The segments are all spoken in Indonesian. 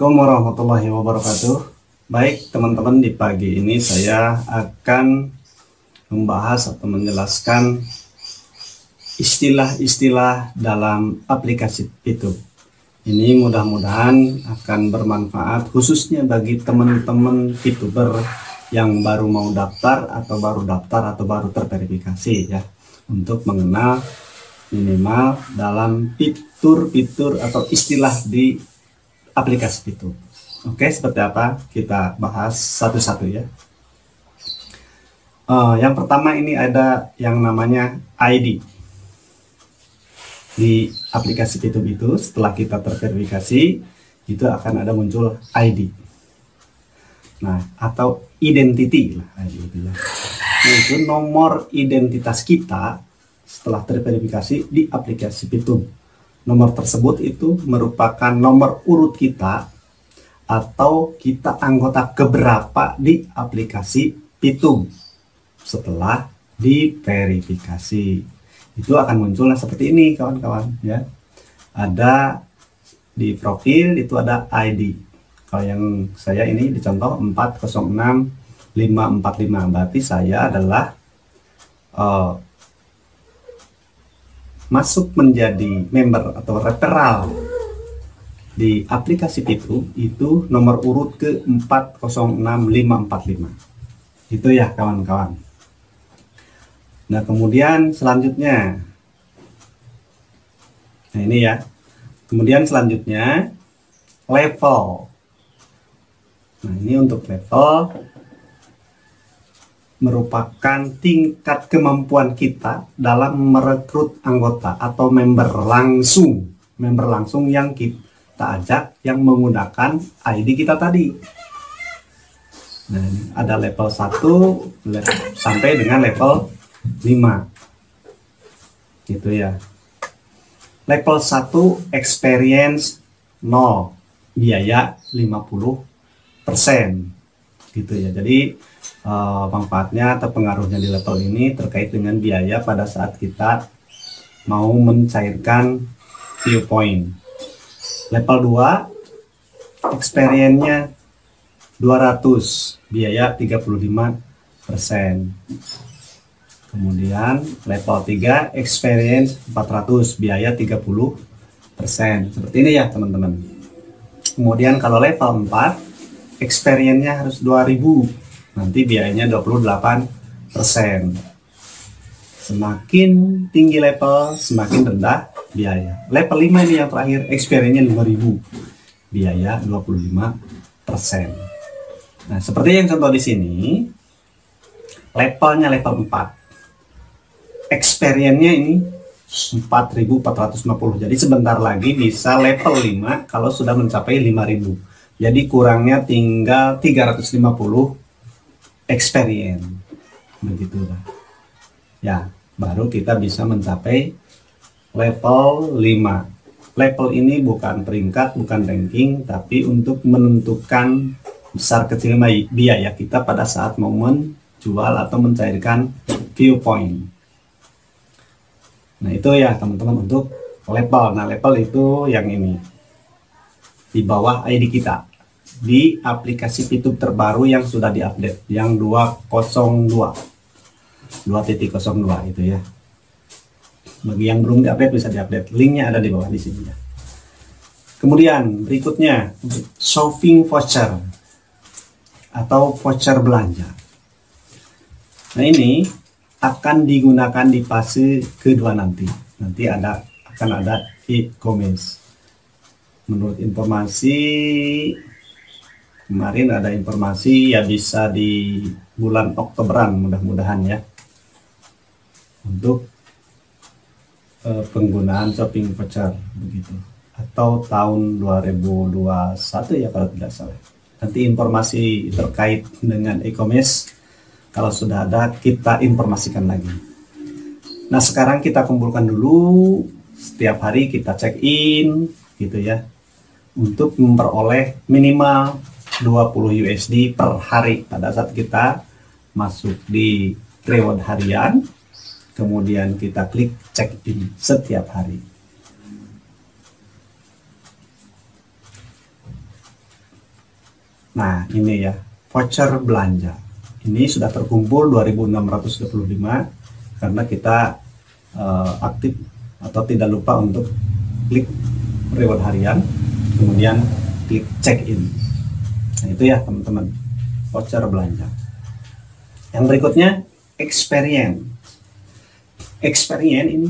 Assalamualaikum warahmatullahi wabarakatuh. Baik teman-teman, di pagi ini saya akan membahas atau menjelaskan istilah-istilah dalam aplikasi Pitu. Ini mudah-mudahan akan bermanfaat khususnya bagi teman-teman VTuber yang baru mau daftar atau baru terverifikasi ya, untuk mengenal minimal dalam fitur-fitur atau istilah di aplikasi Pitu. Oke, seperti apa? Kita bahas satu-satu ya. Yang pertama ini ada yang namanya ID. Di aplikasi Pitu itu setelah kita terverifikasi itu akan ada muncul ID. Nah, atau identity lah ID itu ya. Nah, itu nomor identitas kita setelah terverifikasi di aplikasi Pitu. Nomor tersebut itu merupakan nomor urut kita atau kita anggota keberapa di aplikasi Pitu setelah diverifikasi. Itu akan munculnya seperti ini kawan-kawan ya. Ada di profil itu ada ID. Kalau yang saya ini dicontoh 406545, berarti saya adalah masuk menjadi member atau referral di aplikasi Pitu itu nomor urut ke 406545. Itu ya kawan-kawan. Nah, kemudian selanjutnya, nah ini ya, kemudian selanjutnya level. Nah, ini untuk level merupakan tingkat kemampuan kita dalam merekrut anggota atau member langsung yang kita ajak yang menggunakan ID kita tadi. Nah, ini ada level 1 sampai dengan level 5 gitu ya. Level 1 experience 0, biaya 50% gitu ya. Jadi manfaatnya atau pengaruhnya di level ini terkait dengan biaya pada saat kita mau mencairkan viewpoint. Level 2 experience-nya 200, biaya 35%. Kemudian level 3 experience 400, biaya 30%. Seperti ini ya teman-teman. Kemudian kalau level 4 experience-nya harus 2000, nanti biayanya 28%. Semakin tinggi level, semakin rendah biaya. Level 5 ini yang terakhir, experience-nya 5000, biaya 25%. Nah, seperti yang contoh di sini, levelnya level 4. Experience-nya ini 4450. Jadi sebentar lagi bisa level 5 kalau sudah mencapai 5000. Jadi kurangnya tinggal 350 experience, begitulah ya, baru kita bisa mencapai level 5. Level ini bukan peringkat, bukan ranking, tapi untuk menentukan besar kecil biaya kita pada saat mau menjual atau mencairkan viewpoint. Nah, itu ya teman-teman untuk level. Nah, level itu yang ini di bawah ID kita di aplikasi Pitu terbaru yang sudah diupdate, yang 2.02 itu ya. Bagi yang belum diupdate bisa diupdate, linknya ada di bawah di sini ya. Kemudian berikutnya shopping voucher atau voucher belanja. Nah, ini akan digunakan di fase kedua nanti akan ada e-commerce. Menurut informasi kemarin ada informasi ya, bisa di bulan Oktoberan mudah-mudahan ya, untuk penggunaan shopping voucher begitu, atau tahun 2021 ya kalau tidak salah. Nanti informasi terkait dengan e-commerce kalau sudah ada kita informasikan lagi. Nah, sekarang kita kumpulkan dulu, setiap hari kita check in gitu ya, untuk memperoleh minimal 20 USD per hari pada saat kita masuk di reward harian, kemudian kita klik check in setiap hari. Nah, ini ya, voucher belanja. Ini sudah terkumpul 2.625 karena kita aktif atau tidak lupa untuk klik reward harian, kemudian klik check in. Nah, itu ya teman-teman, voucher belanja. Yang berikutnya, experience. Experience ini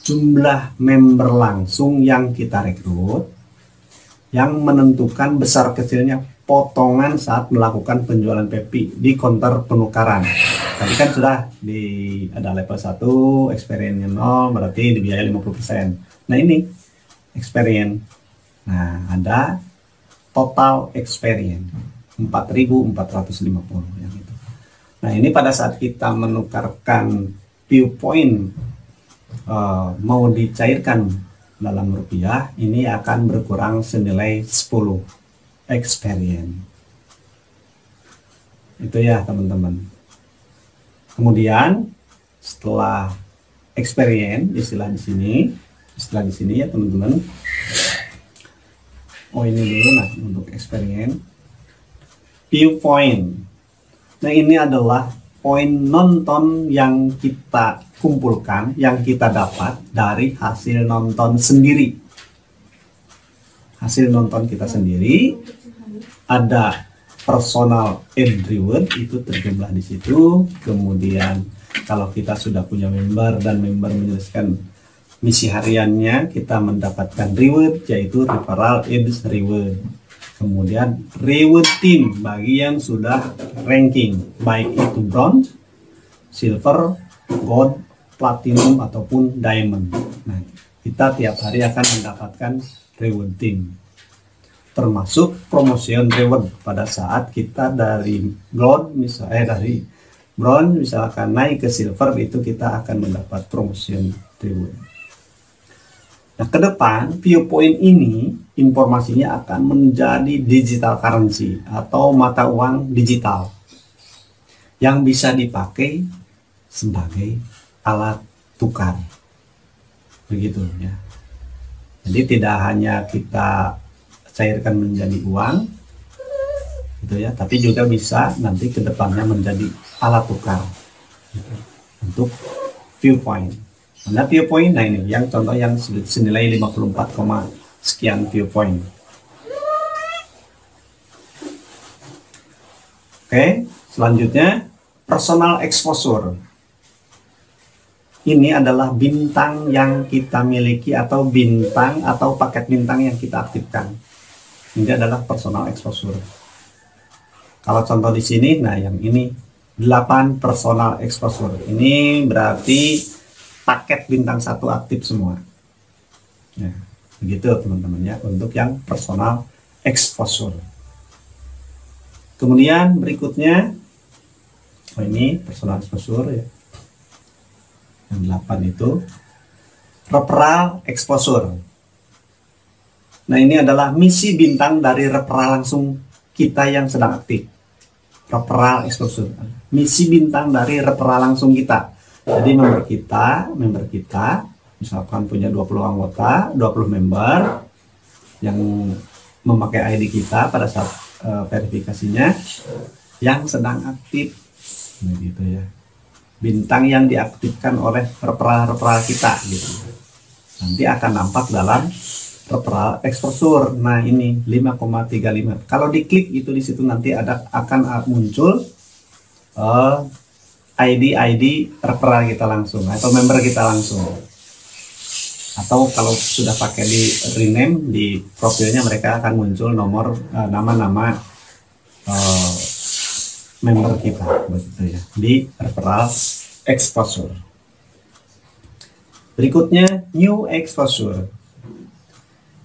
jumlah member langsung yang kita rekrut yang menentukan besar kecilnya potongan saat melakukan penjualan PEPI di counter penukaran. Tadi kan sudah ada level 1, experience 0, berarti dibiayai 50%. Nah, ini experience. Nah, ada total experience 4.450 yang itu. Nah, ini pada saat kita menukarkan viewpoint mau dicairkan dalam rupiah, ini akan berkurang senilai 10 experience. Itu ya teman-teman. Kemudian setelah experience, istilah di sini ya teman-teman. Oh, ini dulu. Nah, untuk experience, viewpoint. Nah, ini adalah poin nonton yang kita kumpulkan, yang kita dapat dari hasil nonton sendiri. Hasil nonton kita sendiri, ada personal ad reward, itu terjumlah di situ. Kemudian kalau kita sudah punya member dan member menyelesaikan misi hariannya, kita mendapatkan reward, yaitu referral ads reward. Kemudian reward team bagi yang sudah ranking, baik itu bronze, silver, gold, platinum ataupun diamond. Nah, kita tiap hari akan mendapatkan reward team, termasuk promotion reward pada saat kita dari gold misalnya dari bronze misalkan naik ke silver, itu kita akan mendapat promotion reward. Nah, ke depan viewpoint ini informasinya akan menjadi digital currency atau mata uang digital yang bisa dipakai sebagai alat tukar. Begitu ya. Jadi tidak hanya kita cairkan menjadi uang gitu ya, tapi juga bisa nanti ke depannya menjadi alat tukar gitu, untuk viewpoint. Nah, viewpoint, nah ini yang contoh yang senilai 54, sekian viewpoint. Oke, selanjutnya personal exposure. Ini adalah bintang yang kita miliki atau bintang atau paket bintang yang kita aktifkan. Ini adalah personal exposure. Kalau contoh di sini, nah yang ini 8 personal exposure. Ini berarti paket bintang 1 aktif semua. Ya, begitu teman-teman ya untuk yang personal exposure. Kemudian berikutnya, oh ini personal exposure ya. Yang 8 itu referral exposure. Nah, ini adalah misi bintang dari referral langsung kita yang sedang aktif. Referral exposure. Misi bintang dari referral langsung kita. Jadi member kita misalkan punya 20 anggota, 20 member yang memakai ID kita pada saat verifikasinya yang sedang aktif, begitu ya. Bintang yang diaktifkan oleh referral kita gitu. Nanti akan nampak dalam referral exposure. Nah, ini 5,35. Kalau diklik itu di situ nanti akan muncul ID referral kita langsung atau member kita langsung. Atau kalau sudah pakai di rename di profilnya, mereka akan muncul nomor nama-nama member kita begitu ya di referral exposure. Berikutnya new exposure.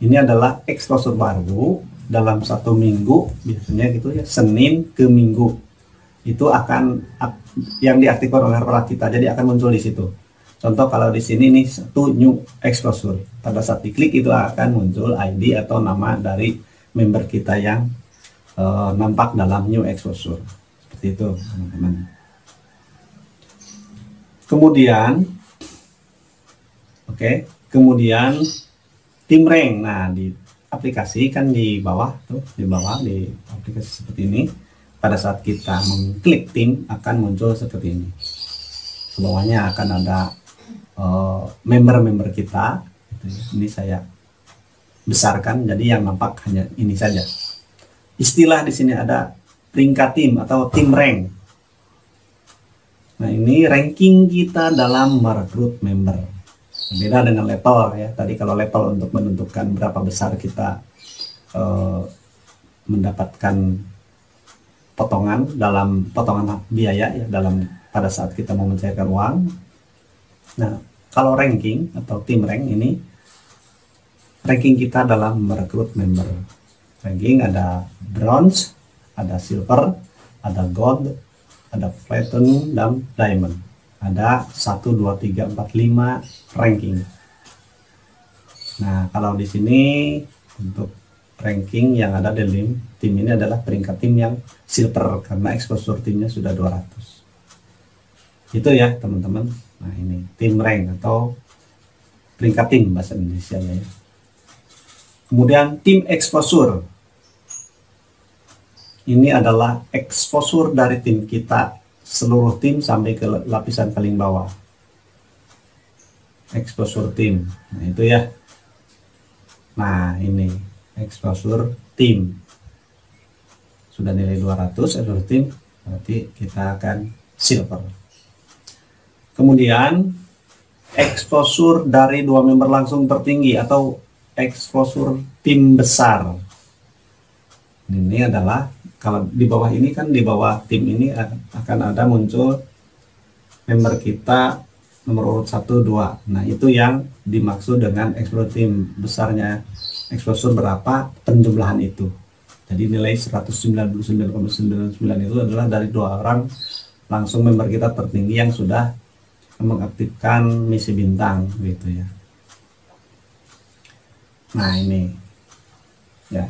Ini adalah exposure baru dalam 1 minggu biasanya gitu ya, Senin ke Minggu. Itu akan yang diaktifkan oleh referral kita, jadi akan muncul di situ. Contoh kalau di sini nih 1 new exposure, pada saat diklik itu akan muncul ID atau nama dari member kita yang nampak dalam new exposure. Seperti itu teman-teman. Kemudian kemudian tim rank. Nah, di aplikasi kan di bawah tuh, di bawah di aplikasi seperti ini. Pada saat kita mengklik tim akan muncul seperti ini. Di bawahnya akan ada member-member kita. Ini saya besarkan, jadi yang nampak hanya ini saja. Istilah di sini ada peringkat tim atau tim rank. Nah, ini ranking kita dalam merekrut member. Beda dengan level ya. Tadi kalau level untuk menentukan berapa besar kita mendapatkan potongan biaya ya pada saat kita mau mencairkan uang. Nah, kalau ranking atau tim rank ini ranking kita dalam merekrut member. Ranking ada bronze, ada silver, ada gold, ada platinum dan diamond. Ada 1 2 3 4 5 ranking. Nah, kalau di sini untuk ranking yang ada di tim ini adalah peringkat tim yang silver karena exposure timnya sudah 200. Itu ya teman-teman. Nah, ini tim rank atau peringkat tim bahasa Indonesia ya. Kemudian tim exposure. Ini adalah exposure dari tim kita, seluruh tim sampai ke lapisan paling bawah. Exposure tim. Nah, itu ya. Nah, ini exposure tim. Sudah nilai 200 exposure tim, berarti kita akan silver. Kemudian exposure dari 2 member langsung tertinggi atau exposure tim besar. Ini adalah kalau di bawah ini kan, di bawah tim ini akan ada muncul member kita nomor urut 1 2. Nah, itu yang dimaksud dengan exposure tim besarnya. Exposure berapa penjumlahan itu. Jadi nilai 199,99 itu adalah dari 2 orang langsung member kita tertinggi yang sudah mengaktifkan misi bintang gitu ya. Nah, ini ya.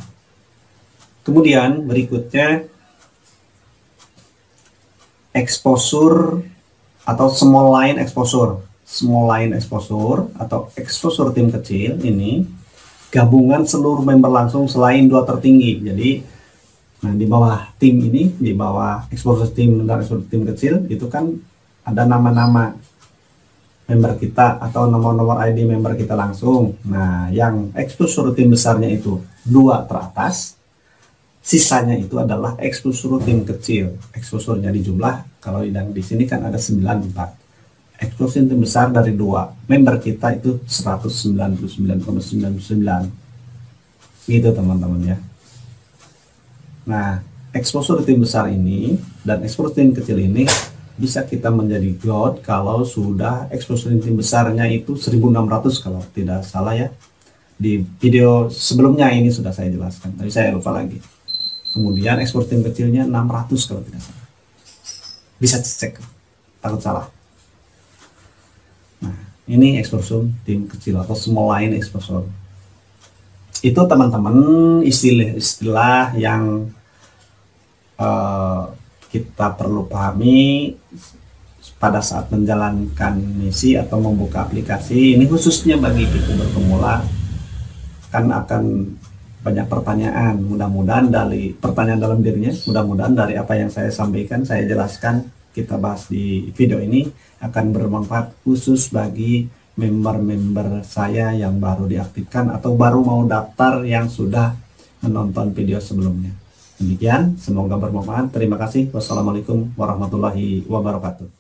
Kemudian berikutnya exposure atau small line exposure. Small line exposure atau exposure tim kecil ini gabungan seluruh member langsung selain 2 tertinggi. Jadi nah, di bawah tim ini, di bawah exposure tim dan exposure tim kecil itu kan ada nama-nama member kita atau nomor-nomor ID member kita langsung. Nah, yang exposure tim besarnya itu 2 teratas, sisanya itu adalah exposure tim kecil. Exposure-nya di jumlah, kalau yang di sini kan ada 94. Exposure tim besar dari 2 member kita itu 199,99. Gitu teman-teman ya. Nah, exposure tim besar ini dan exposure tim kecil ini bisa kita menjadi gold kalau sudah exposure tim besarnya itu 1600 kalau tidak salah ya. Di video sebelumnya ini sudah saya jelaskan, tapi saya lupa lagi. Kemudian exposure tim kecilnya 600 kalau tidak salah. Bisa cek, takut salah. Nah, ini exposure tim kecil atau small line exposure. Itu teman-teman istilah-istilah yang kita perlu pahami pada saat menjalankan misi atau membuka aplikasi. Ini khususnya bagi VTuber pemula, kan akan banyak pertanyaan. Mudah-mudahan dari pertanyaan dalam dirinya, mudah-mudahan dari apa yang saya sampaikan, saya jelaskan, kita bahas di video ini akan bermanfaat khusus bagi member-member saya yang baru diaktifkan atau baru mau daftar yang sudah menonton video sebelumnya. Demikian, semoga bermanfaat. Terima kasih. Wassalamualaikum warahmatullahi wabarakatuh.